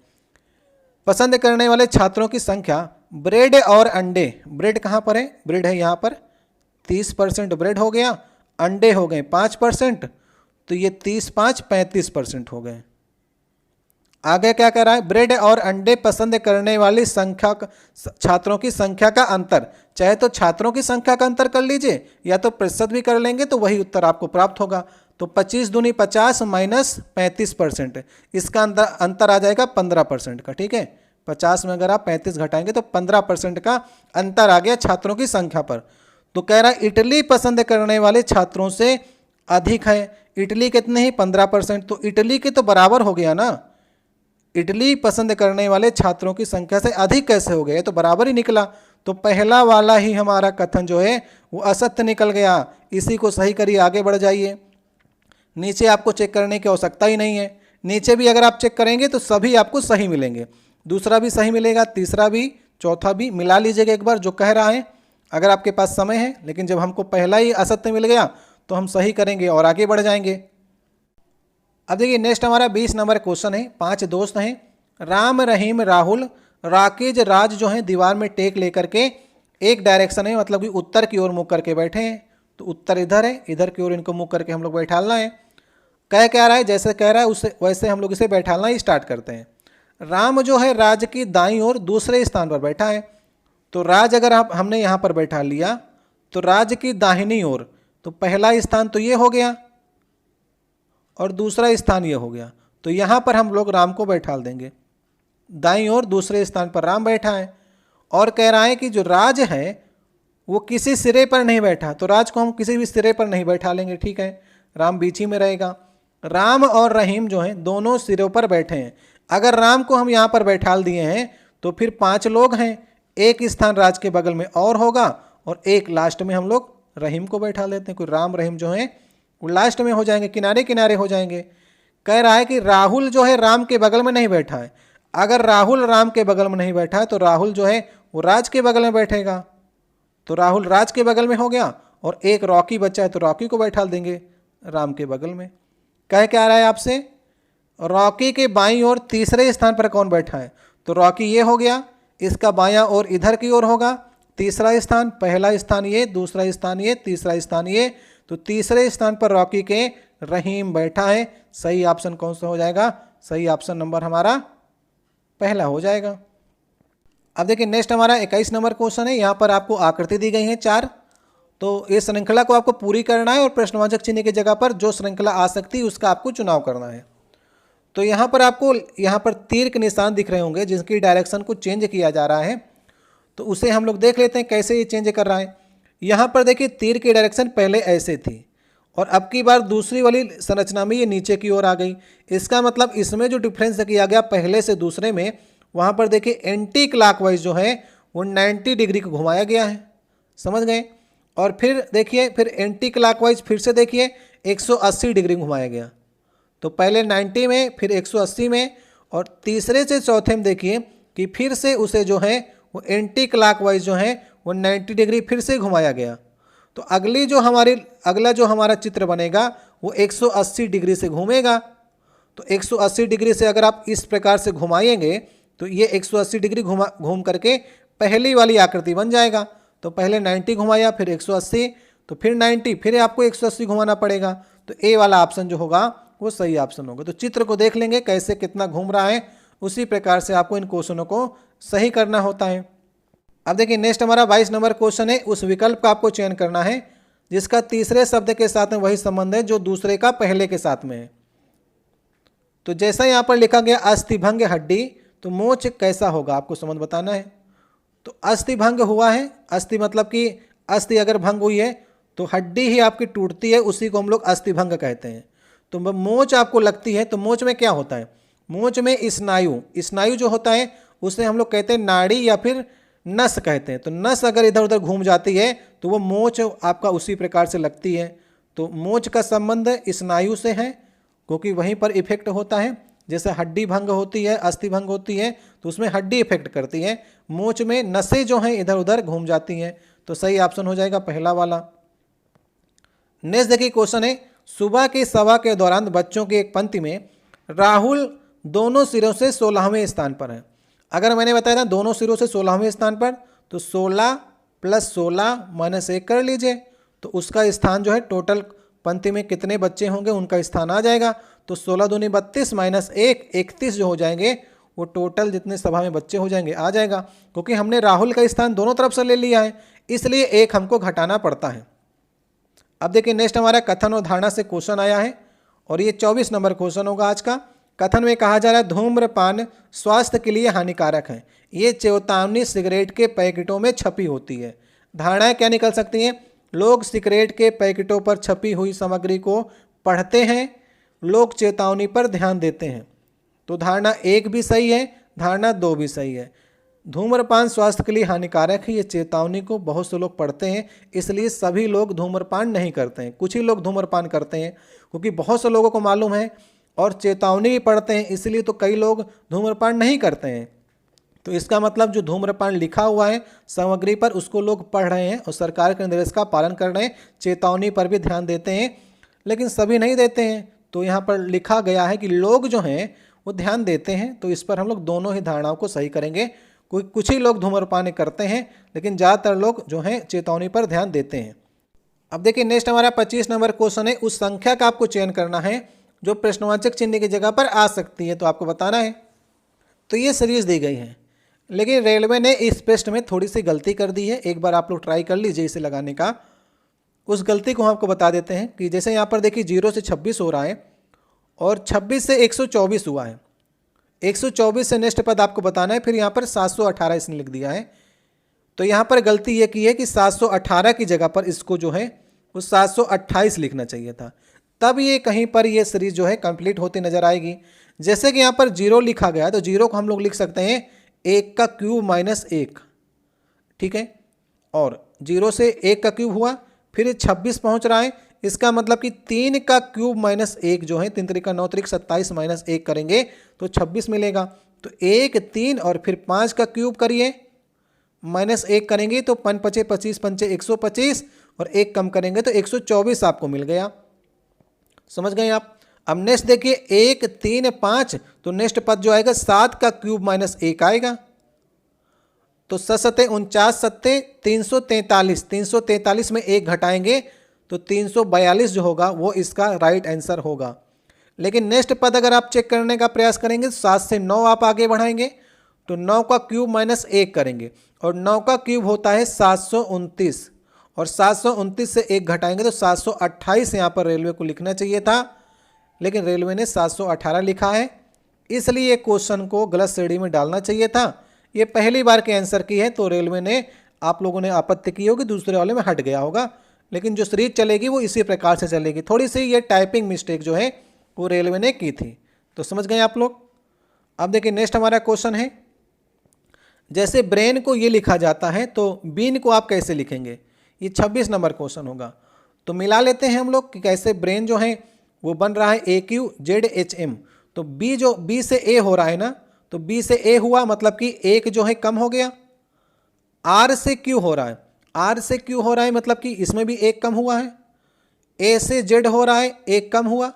पसंद करने वाले छात्रों की संख्या, ब्रेड और अंडे, ब्रेड कहाँ पर है, ब्रेड है यहाँ पर, 30% ब्रेड हो गया, अंडे हो गए 5%, तो ये 30 5 35% हो गए। आगे क्या कह रहा है, ब्रेड और अंडे पसंद करने वाली संख्या छात्रों की संख्या का अंतर, चाहे तो छात्रों की संख्या का अंतर कर लीजिए या तो प्रतिशत भी कर लेंगे तो वही उत्तर आपको प्राप्त होगा। तो 25 दूनी 50 माइनस 35%, इसका अंतर आ जाएगा 15% का। ठीक है, 50 में अगर आप 35 घटाएंगे तो 15% का अंतर आ गया छात्रों की संख्या पर। तो कह रहा है इडली पसंद करने वाले छात्रों से अधिक है। इडली कितने ही 15%, तो इडली के तो बराबर हो गया ना। इडली पसंद करने वाले छात्रों की संख्या से अधिक कैसे हो गया, तो बराबर ही निकला। तो पहला वाला ही हमारा कथन जो है वो असत्य निकल गया। इसी को सही करिए, आगे बढ़ जाइए। नीचे आपको चेक करने की आवश्यकता ही नहीं है, नीचे भी अगर आप चेक करेंगे तो सभी आपको सही मिलेंगे। दूसरा भी सही मिलेगा, तीसरा भी, चौथा भी। मिला लीजिएगा एक बार जो कह रहा है, अगर आपके पास समय है। लेकिन जब हमको पहला ही असत्य मिल गया तो हम सही करेंगे और आगे बढ़ जाएंगे। अब देखिए नेक्स्ट हमारा 20 नंबर क्वेश्चन है। 5 दोस्त हैं, राम, रहीम, राहुल, राकेश, राज जो हैं दीवार में टेक लेकर के एक डायरेक्शन है, मतलब कि उत्तर की ओर मुख करके बैठे हैं। तो उत्तर इधर है, इधर की ओर इनको मुख करके हम लोग बैठालना है। कह क्या रहा है, जैसे कह रहा है उससे वैसे हम लोग इसे बैठालना ही स्टार्ट करते हैं। राम जो है राज की दाईं ओर दूसरे स्थान पर बैठा है। तो राज अगर हमने यहाँ पर बैठा लिया तो राज की दाहिनी ओर, तो पहला स्थान तो ये हो गया और दूसरा स्थान ये हो गया। तो यहाँ पर हम लोग राम को बैठा देंगे। दाईं ओर दूसरे स्थान पर राम बैठा है और कह रहा है कि जो राज है वो किसी सिरे पर नहीं बैठा, तो राज को हम किसी भी सिरे पर नहीं बैठा लेंगे। ठीक है, राम बीच ही में रहेगा। राम और रहीम जो हैं दोनों सिरों पर बैठे हैं। अगर राम को हम यहाँ पर बैठा दिए हैं तो फिर 5 लोग हैं, एक स्थान राज के बगल में और होगा और एक लास्ट में हम लोग रहीम को बैठा लेते हैं। कोई राम रहीम जो है वो लास्ट में हो जाएंगे, किनारे किनारे हो जाएंगे। कह रहा है कि राहुल जो है राम के बगल में नहीं बैठा है। अगर राहुल राम के बगल में नहीं बैठा है तो राहुल जो है वो राज के बगल में बैठेगा। तो राहुल राज के बगल में हो गया और एक रॉकी बच्चा है तो रॉकी को बैठा देंगे राम के बगल में। कह क्या रहा है आपसे, रॉकी के बाईं ओर तीसरे स्थान पर कौन बैठा है, तो रॉकी ये हो गया, इसका बायां ओर इधर की ओर होगा तीसरा स्थान। पहला स्थान ये, दूसरा स्थान ये, तीसरा स्थान ये। तो तीसरे स्थान पर रॉकी के रहीम बैठा है। सही ऑप्शन कौन सा हो जाएगा, सही ऑप्शन नंबर हमारा पहला हो जाएगा। अब देखिए नेक्स्ट हमारा 21 नंबर क्वेश्चन है। यहाँ पर आपको आकृति दी गई है 4। तो ये श्रृंखला को आपको पूरी करना है और प्रश्नवाचक चिन्ह की जगह पर जो श्रृंखला आ सकती है उसका आपको चुनाव करना है। तो यहाँ पर आपको यहाँ पर तीर के निशान दिख रहे होंगे जिसकी डायरेक्शन को चेंज किया जा रहा है। तो उसे हम लोग देख लेते हैं कैसे ये चेंज कर रहा है। यहाँ पर देखिए तीर की डायरेक्शन पहले ऐसे थी और अब की बार दूसरी वाली संरचना में ये नीचे की ओर आ गई। इसका मतलब इसमें जो डिफरेंस किया गया पहले से दूसरे में, वहाँ पर देखिए एंटी क्लॉकवाइज जो है वो 90 डिग्री को घुमाया गया है। समझ गए। और फिर देखिए फिर एंटी क्लॉकवाइज फिर से देखिए 180 डिग्री घुमाया गया। तो पहले 90 में, फिर 180 में, और तीसरे से चौथे में देखिए कि फिर से उसे जो है वो एंटी क्लॉकवाइज जो है वो 90 डिग्री फिर से घुमाया गया। तो अगला जो हमारा चित्र बनेगा वो 180 डिग्री से घूमेगा। तो 180 डिग्री से अगर आप इस प्रकार से घुमाएंगे तो ये 180 डिग्री घूम करके पहली वाली आकृति बन जाएगा। तो पहले 90 घुमाया, फिर 180, तो फिर 90, फिर आपको 180 घुमाना पड़ेगा। तो ए वाला ऑप्शन जो होगा वो सही ऑप्शन होगा। तो चित्र को देख लेंगे कैसे कितना घूम रहा है, उसी प्रकार से आपको इन क्वेश्चनों को सही करना होता है। अब देखिए नेक्स्ट हमारा 22 नंबर क्वेश्चन है। उस विकल्प का आपको चयन करना है जिसका तीसरे शब्द के साथ में वही संबंध है जो दूसरे का पहले के साथ में है। तो जैसा यहाँ पर लिखा गया अस्थिभंग हड्डी, तो मोच कैसा होगा आपको संबंध बताना है। तो अस्थिभंग हुआ है, अस्थि मतलब कि अस्थि अगर भंग हुई है तो हड्डी ही आपकी टूटती है, उसी को हम लोग अस्थिभंग कहते हैं। तो मोच आपको लगती है, तो मोच में क्या होता है, मोच में स्नायु, स्नायु जो होता है उसे हम लोग कहते हैं नाड़ी या फिर नस कहते हैं। तो नस अगर इधर उधर घूम जाती है तो वो मोच आपका उसी प्रकार से लगती है। तो मोच का संबंध स्नायु से है क्योंकि वहीं पर इफेक्ट होता है। जैसे हड्डी भंग होती है, अस्थि भंग होती है, तो उसमें हड्डी इफेक्ट करती है, मोच में नसें जो हैं इधर उधर घूम जाती हैं। तो सही ऑप्शन हो जाएगा पहला वाला। नेक्स्ट देखिए क्वेश्चन है, सुबह की सभा के दौरान बच्चों की एक पंक्ति में राहुल दोनों सिरों से 16वें स्थान पर है। अगर मैंने बताया था दोनों सिरों से 16वें स्थान पर, तो 16 + 16 - 1 कर लीजिए, तो उसका स्थान जो है टोटल पंक्ति में कितने बच्चे होंगे उनका स्थान आ जाएगा। तो 16 दूनी 32 - 1 31 जो हो जाएंगे वो टोटल जितने सभा में बच्चे हो जाएंगे आ जाएगा। क्योंकि हमने राहुल का स्थान दोनों तरफ से ले लिया है, इसलिए एक हमको घटाना पड़ता है। अब देखिए नेक्स्ट हमारा कथन और धारणा से क्वेश्चन आया है और ये 24 नंबर क्वेश्चन होगा आज का। कथन में कहा जा रहा है धूम्रपान स्वास्थ्य के लिए हानिकारक है, ये चेतावनी सिगरेट के पैकेटों में छपी होती है। धारणाएं क्या निकल सकती हैं, लोग सिगरेट के पैकेटों पर छपी हुई सामग्री को पढ़ते हैं, लोग चेतावनी पर ध्यान देते हैं। तो धारणा 1 भी सही है, धारणा 2 भी सही है। धूम्रपान स्वास्थ्य के लिए हानिकारक है, ये चेतावनी को बहुत से लोग पढ़ते हैं, इसलिए सभी लोग धूम्रपान नहीं करते हैं, कुछ ही लोग धूम्रपान करते हैं क्योंकि बहुत से लोगों को मालूम है और चेतावनी भी पढ़ते हैं, इसलिए तो कई लोग धूम्रपान नहीं करते हैं। तो इसका मतलब जो धूम्रपान लिखा हुआ है सामग्री पर उसको लोग पढ़ रहे हैं और सरकार के निर्देश का पालन कर रहे हैं, चेतावनी पर भी ध्यान देते हैं, लेकिन सभी नहीं देते हैं। तो यहाँ पर लिखा गया है कि लोग जो हैं वो ध्यान देते हैं, तो इस पर हम लोग दोनों ही धारणाओं को सही करेंगे। कोई कुछ ही लोग धूम्रपान करते हैं, लेकिन ज़्यादातर लोग जो हैं चेतावनी पर ध्यान देते हैं। अब देखिए नेक्स्ट हमारा 25 नंबर क्वेश्चन है, उस संख्या का आपको चयन करना है जो प्रश्नवाचक चिन्ह की जगह पर आ सकती है, तो आपको बताना है। तो ये सीरीज दी गई है, लेकिन रेलवे ने इस प्रश्न में थोड़ी सी गलती कर दी है। एक बार आप लोग ट्राई कर लीजिए इसे लगाने का। उस गलती को हम आपको बता देते हैं कि जैसे यहाँ पर देखिए 0 से 26 हो रहा है और 26 से 124 हुआ है, 124 से नेक्स्ट पद आपको बताना है, फिर यहाँ पर 718 इसने लिख दिया है। तो यहाँ पर गलती ये की है कि 718 की जगह पर इसको जो है वो 728 लिखना चाहिए था, तब ये कहीं पर ये सीरीज जो है कंप्लीट होती नजर आएगी। जैसे कि यहाँ पर 0 लिखा गया, तो 0 को हम लोग लिख सकते हैं 1 का क्यूब - 1, ठीक है, और 0 से 1 का क्यूब हुआ, फिर 26 पहुँच रहा है, इसका मतलब कि 3 का क्यूब - 1 जो है 3 3 का 9 3 27 - 1 करेंगे तो 26 मिलेगा। तो 1 3 और फिर 5 का क्यूब करिए -1 करेंगे तो 5 5 25 5 125 और 1 कम करेंगे तो 124 आपको मिल गया। समझ गए आप। अब नेक्स्ट देखिए 1 3 5, तो नेक्स्ट पद जो आएगा 7 का क्यूब -1 आएगा, तो 7 49 7 343, 343 में 1 घटाएंगे तो 342 जो होगा वो इसका राइट आंसर होगा। लेकिन नेक्स्ट पद अगर आप चेक करने का प्रयास करेंगे तो 7 से 9 आप आगे बढ़ाएंगे तो 9 का क्यूब -1 करेंगे और 9 का क्यूब होता है 729 और 729 से 1 घटाएंगे तो 728 यहाँ पर रेलवे को लिखना चाहिए था, लेकिन रेलवे ने 718 लिखा है, इसलिए क्वेश्चन को गलत श्रेणी में डालना चाहिए था। ये पहली बार के आंसर की है तो रेलवे ने आप लोगों ने आपत्ति की होगी, दूसरे वाले में हट गया होगा, लेकिन जो सीरीज चलेगी वो इसी प्रकार से चलेगी। थोड़ी सी ये टाइपिंग मिस्टेक जो है वो रेलवे ने की थी, तो समझ गए आप लोग। अब देखिए नेक्स्ट हमारा क्वेश्चन है, जैसे ब्रेन को ये लिखा जाता है तो बीन को आप कैसे लिखेंगे, ये 26 नंबर क्वेश्चन होगा। तो मिला लेते हैं हम लोग कि कैसे ब्रेन जो है वो बन रहा है AQZHM, तो बी जो बी से ए हो रहा है ना, तो बी से ए हुआ मतलब कि एक जो है कम हो गया, आर से क्यू हो रहा है, आर से क्यू हो रहा है मतलब कि इसमें भी एक कम हुआ है, ए से जेड हो रहा है एक कम हुआ,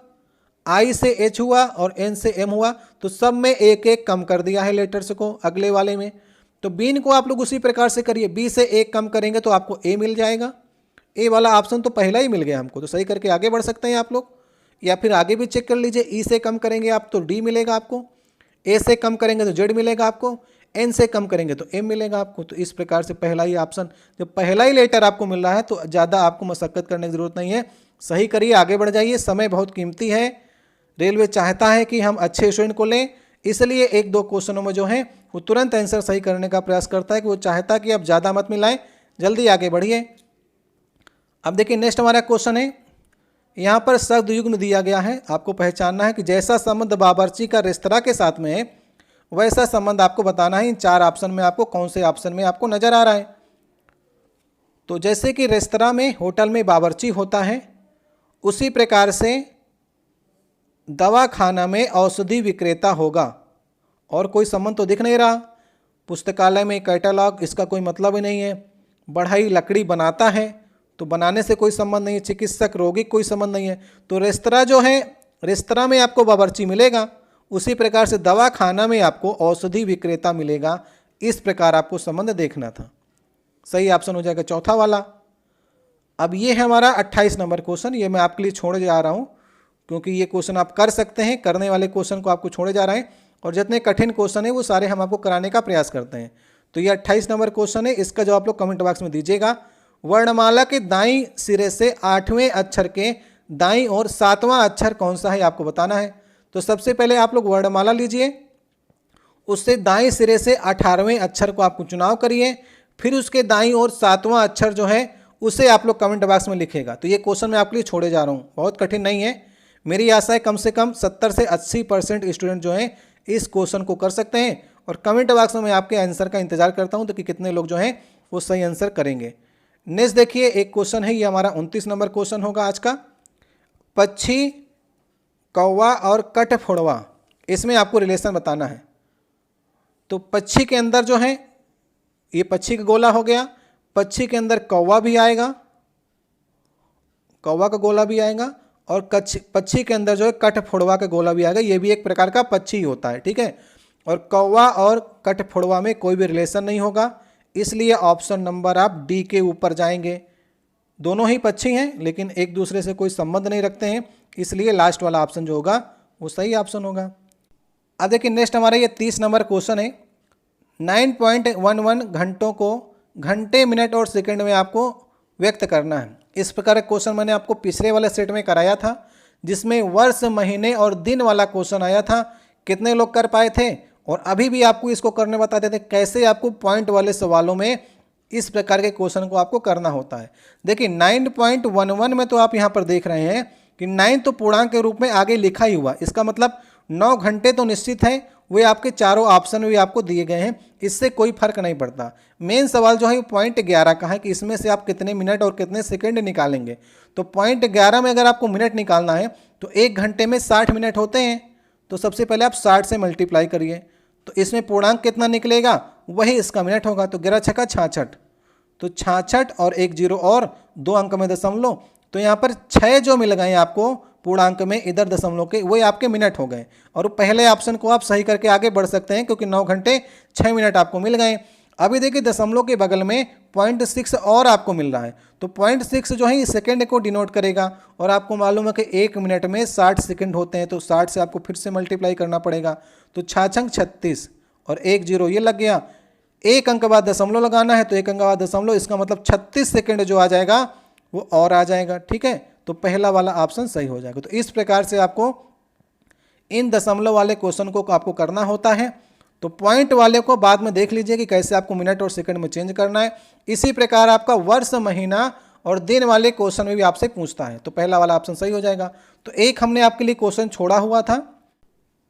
आई से एच हुआ और एन से एम हुआ, तो सब में एक एक कम कर दिया है लेटर्स को अगले वाले में। तो बीन को आप लोग उसी प्रकार से करिए, बी से एक कम करेंगे तो आपको ए मिल जाएगा। ए वाला ऑप्शन तो पहला ही मिल गया हमको, तो सही करके आगे बढ़ सकते हैं आप लोग। या फिर आगे भी चेक कर लीजिए, ई से कम करेंगे आप तो डी मिलेगा आपको, ए से कम करेंगे तो जेड मिलेगा आपको, एन से कम करेंगे तो एम मिलेगा आपको। तो इस प्रकार से पहला ही ऑप्शन, जब पहला ही लेटर आपको मिल रहा है तो ज़्यादा आपको मशक्कत करने की ज़रूरत नहीं है, सही करिए, आगे बढ़ जाइए। समय बहुत कीमती है, रेलवे चाहता है कि हम अच्छे स्टूडेंट को लें, इसलिए एक दो क्वेश्चनों में जो है वो तुरंत आंसर सही करने का प्रयास करता है, कि वो चाहता है कि आप ज़्यादा मत मिलाएं, जल्दी आगे बढ़िए। अब देखिए नेक्स्ट हमारा क्वेश्चन है, यहाँ पर शब्द युग्म दिया गया है, आपको पहचानना है कि जैसा संबंध बावर्ची का रेस्तरां के साथ में है वैसा संबंध आपको बताना है। इन चार ऑप्शन में आपको कौन से ऑप्शन में आपको नजर आ रहा है। तो जैसे कि रेस्तरां में, होटल में बावर्ची होता है, उसी प्रकार से दवाखाना में औषधि विक्रेता होगा। और कोई संबंध तो दिख नहीं रहा। पुस्तकालय में कैटलॉग, इसका कोई मतलब ही नहीं है। बढ़ई लकड़ी बनाता है तो बनाने से कोई संबंध नहीं है। चिकित्सक रोगी कोई संबंध नहीं है। तो रेस्तरां जो है, रेस्तरां में आपको बावर्ची मिलेगा, उसी प्रकार से दवाखाना में आपको औषधि विक्रेता मिलेगा। इस प्रकार आपको संबंध देखना था। सही ऑप्शन हो जाएगा चौथा वाला। अब ये है हमारा 28 नंबर क्वेश्चन, ये मैं आपके लिए छोड़े जा रहा हूँ क्योंकि ये क्वेश्चन आप कर सकते हैं, करने वाले क्वेश्चन को आपको छोड़े जा रहे हैं, और जितने कठिन क्वेश्चन है वो सारे हम आपको कराने का प्रयास करते हैं। तो ये 28 नंबर क्वेश्चन है, इसका जवाब आप लोग कमेंट बॉक्स में दीजिएगा। वर्णमाला के दाईं सिरे से 8वें अक्षर के दाईं और 7वां अक्षर कौन सा है आपको बताना है। तो सबसे पहले आप लोग वर्णमाला लीजिए, उससे दाईं सिरे से 18वें अक्षर को आपको चुनाव करिए, फिर उसके दाईं और 7वां अक्षर जो है उसे आप लोग कमेंट बॉक्स में लिखिएगा। तो ये क्वेश्चन मैं आपके लिए छोड़े जा रहा हूँ, बहुत कठिन नहीं है। मेरी आशा है कम से कम 70 से 80% स्टूडेंट जो हैं इस क्वेश्चन को कर सकते हैं, और कमेंट बॉक्स में मैं आपके आंसर का इंतजार करता हूँ तो कि कितने लोग जो हैं वो सही आंसर करेंगे। नेक्स्ट देखिए एक क्वेश्चन है, ये हमारा 29 नंबर क्वेश्चन होगा आज का। पक्षी, कौवा और कठफोड़वा, इसमें आपको रिलेशन बताना है। तो पक्षी के अंदर जो है, ये पक्षी का गोला हो गया, पक्षी के अंदर कौवा भी आएगा, कौवा का गोला भी आएगा, और पक्षी के अंदर जो है कठफोड़वा का गोला भी आएगा। ये भी एक प्रकार का पक्षी होता है, ठीक है। और कौवा और कठफोड़वा में कोई भी रिलेशन नहीं होगा, इसलिए ऑप्शन नंबर आप डी के ऊपर जाएंगे। दोनों ही पक्षी हैं लेकिन एक दूसरे से कोई संबंध नहीं रखते हैं, इसलिए लास्ट वाला ऑप्शन जो होगा वो सही ऑप्शन होगा। अब देखिए नेक्स्ट हमारा ये 30 नंबर क्वेश्चन है। 9.11 घंटों को घंटे, मिनट और सेकंड में आपको व्यक्त करना है। इस प्रकार का क्वेश्चन मैंने आपको पिछले वाले सेट में कराया था, जिसमें वर्ष, महीने और दिन वाला क्वेश्चन आया था। कितने लोग कर पाए थे? और अभी भी आपको इसको करने बताते थे कैसे आपको पॉइंट वाले सवालों में इस प्रकार के क्वेश्चन को आपको करना होता है। देखिए 9.11 में तो आप यहाँ पर देख रहे हैं कि 9 तो पूर्णांक के रूप में आगे लिखा ही हुआ, इसका मतलब 9 घंटे तो निश्चित है, वे आपके चारों ऑप्शन भी आपको दिए गए हैं, इससे कोई फर्क नहीं पड़ता। मेन सवाल जो है पॉइंट 11 का है कि इसमें से आप कितने मिनट और कितने सेकंड निकालेंगे। तो पॉइंट 11 में अगर आपको मिनट निकालना है तो 1 घंटे में 60 मिनट होते हैं, तो सबसे पहले आप 60 से मल्टीप्लाई करिए, तो इसमें पूर्णांक कितना निकलेगा वही इसका मिनट होगा। तो 11 छक्का 66, तो 66 और 1 0 और 2 अंक में दशमलव, तो यहाँ पर 6 जो मिल गए आपको पूर्णांक में इधर दशमलव के, वही आपके मिनट हो गए। और पहले ऑप्शन को आप सही करके आगे बढ़ सकते हैं क्योंकि 9 घंटे 6 मिनट आपको मिल गए। अभी देखिए दशमलव के बगल में 0.6 और आपको मिल रहा है, तो 0.6 जो है सेकंड को डिनोट करेगा, और आपको मालूम है कि 1 मिनट में 60 सेकंड होते हैं, तो 60 से आपको फिर से मल्टीप्लाई करना पड़ेगा। तो 6 36 और 1 0 ये लग गया। 1 अंक बाद दशमलव लगाना है, तो 1 अंक बाद दशमलव, इसका मतलब 36 सेकंड जो आ जाएगा वो और आ जाएगा, ठीक है। तो पहला वाला ऑप्शन सही हो जाएगा। तो इस प्रकार से आपको इन दशमलव वाले क्वेश्चन को आपको करना होता है। तो पॉइंट वाले को बाद में देख लीजिए कि कैसे आपको मिनट और सेकंड में चेंज करना है। इसी प्रकार आपका वर्ष, महीना और दिन वाले क्वेश्चन में भी आपसे पूछता है, तो पहला वाला ऑप्शन सही हो जाएगा। तो एक हमने आपके लिए क्वेश्चन छोड़ा हुआ था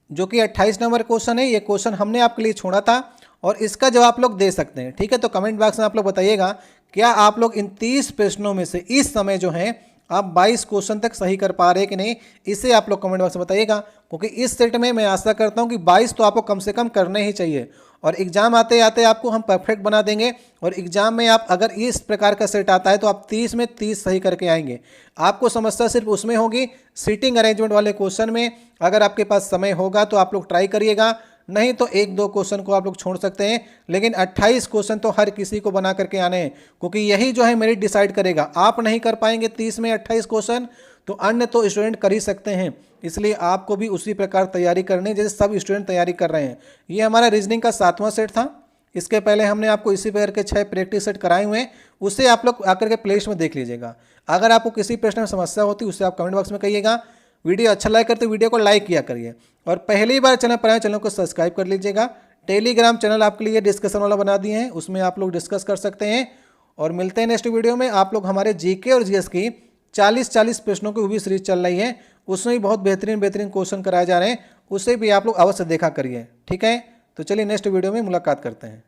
जो कि 28 नंबर क्वेश्चन है, ये क्वेश्चन हमने आपके लिए छोड़ा था और इसका जवाब आप लोग दे सकते हैं, ठीक है। तो कमेंट बॉक्स में आप लोग बताइएगा क्या आप लोग इन 30 प्रश्नों में से इस समय जो है आप 22 क्वेश्चन तक सही कर पा रहे हैं कि नहीं, इसे आप लोग कमेंट बॉक्स में बताइएगा। क्योंकि इस सेट में मैं आशा करता हूं कि 22 तो आपको कम से कम करने ही चाहिए, और एग्जाम आते आते आपको हम परफेक्ट बना देंगे। और एग्जाम में आप अगर इस प्रकार का सेट आता है तो आप 30 में 30 सही करके आएंगे। आपको समस्या सिर्फ उसमें होगी सीटिंग अरेंजमेंट वाले क्वेश्चन में। अगर आपके पास समय होगा तो आप लोग ट्राई करिएगा, नहीं तो एक दो क्वेश्चन को आप लोग छोड़ सकते हैं, लेकिन 28 क्वेश्चन तो हर किसी को बना करके आने हैं, क्योंकि यही जो है मेरिट डिसाइड करेगा। आप नहीं कर पाएंगे 30 में 28 क्वेश्चन, तो अन्य तो स्टूडेंट कर ही सकते हैं, इसलिए आपको भी उसी प्रकार तैयारी करनी है जैसे सब स्टूडेंट तैयारी कर रहे हैं। ये हमारा रीजनिंग का 7वां सेट था। इसके पहले हमने आपको इसी प्रकार के 6 प्रैक्टिस सेट कराए हुए हैं, उससे आप लोग आकर के प्लेलिस्ट में देख लीजिएगा। अगर आपको किसी प्रश्न में समस्या होती है उससे आप कमेंट बॉक्स में कहिएगा। वीडियो अच्छा लगे तो वीडियो को लाइक किया करिए, और पहली बार चैनल पर आए चैनल को सब्सक्राइब कर लीजिएगा। टेलीग्राम चैनल आपके लिए डिस्कशन वाला बना दिए हैं, उसमें आप लोग डिस्कस कर सकते हैं। और मिलते हैं नेक्स्ट वीडियो में। आप लोग हमारे जीके और जीएस की 40 प्रश्नों की भी सीरीज चल रही है, उसमें भी बहुत बेहतरीन क्वेश्चन कराए जा रहे हैं, उसे भी आप लोग अवश्य देखा करिए। ठीक है, तो चलिए नेक्स्ट वीडियो में मुलाकात करते हैं।